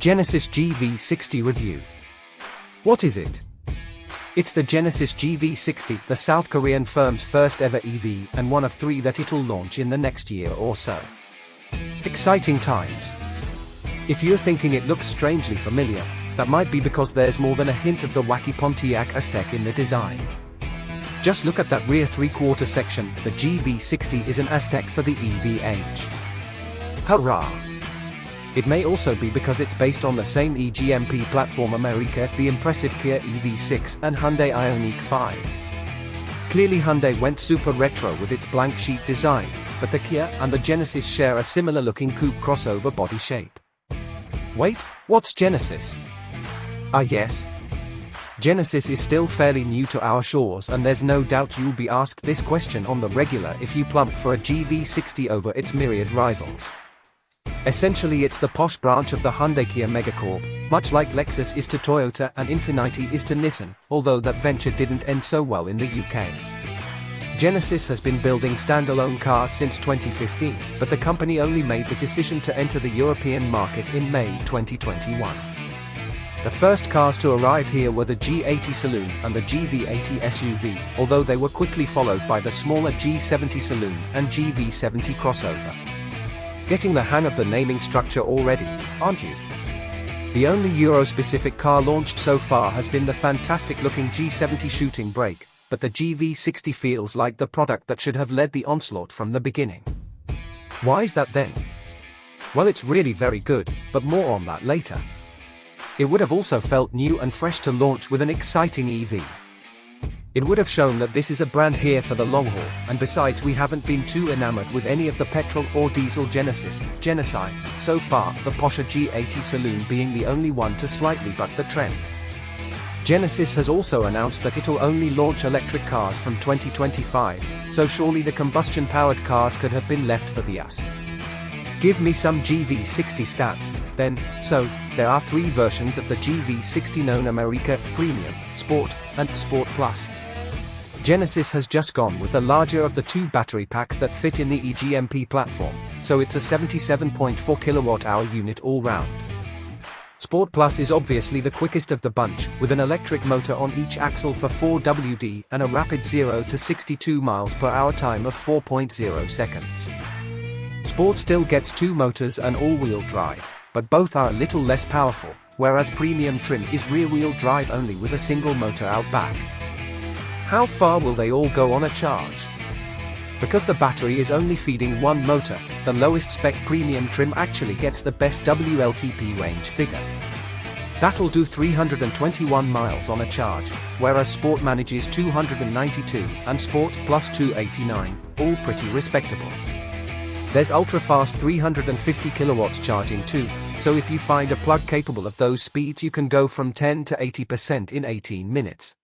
Genesis Gv60 review. What is it? It's the Genesis Gv60, the South Korean firm's first ever EV and one of 3 that it'll launch in the next year or so. Exciting times. If you're thinking it looks strangely familiar, that might be because there's more than a hint of the wacky Pontiac Aztek in the design. Just look at that rear 3/4 section. The Gv60 is an Aztek for the EV age. Hurrah! It may also be because it's based on the same eGMP platform America, the impressive Kia EV6 and Hyundai Ioniq 5. Clearly Hyundai went super retro with its blank sheet design, but the Kia and the Genesis share a similar looking coupe crossover body shape. Wait, what's Genesis? Yes. Genesis is still fairly new to our shores, and there's no doubt you'll be asked this question on the regular if you plump for a Gv60 over its myriad rivals. Essentially it's the posh branch of the Hyundai Kia megacorp, much like Lexus is to Toyota and Infiniti is to Nissan, although that venture didn't end so well in the UK. Genesis has been building standalone cars since 2015, but the company only made the decision to enter the European market in May 2021. The first cars to arrive here were the G80 Saloon and the Gv80 SUV, although they were quickly followed by the smaller G70 Saloon and Gv70 crossover. Getting the hang of the naming structure already, aren't you? The only Euro-specific car launched so far has been the fantastic-looking G70 shooting brake, but the Gv60 feels like the product that should have led the onslaught from the beginning. Why is that then? Well, it's really very good, but more on that later. It would have also felt new and fresh to launch with an exciting EV. It would have shown that this is a brand here for the long haul, and besides we haven't been too enamored with any of the petrol or diesel Genesi, so far, the posher G80 Saloon being the only one to slightly buck the trend. Genesis has also announced that it'll only launch electric cars from 2025, so surely the combustion-powered cars could have been left for the us. Give me some Gv60 stats, then. So, there are 3 versions of the Gv60 known: America, Premium, Sport, and Sport Plus. Genesis has just gone with the larger of the 2 battery packs that fit in the eGMP platform, so it's a 77.4 kWh unit all round. Sport Plus is obviously the quickest of the bunch, with an electric motor on each axle for 4WD and a rapid 0 to 62 mph time of 4.0 seconds. Sport still gets 2 motors and all-wheel drive, but both are a little less powerful, whereas Premium trim is rear-wheel drive only with a single motor out back. How far will they all go on a charge? Because the battery is only feeding 1 motor, the lowest spec Premium trim actually gets the best WLTP range figure. That'll do 321 miles on a charge, whereas Sport manages 292 and Sport Plus 289, all pretty respectable. There's ultra-fast 350 kilowatts charging too, so if you find a plug capable of those speeds you can go from 10 to 80% in 18 minutes.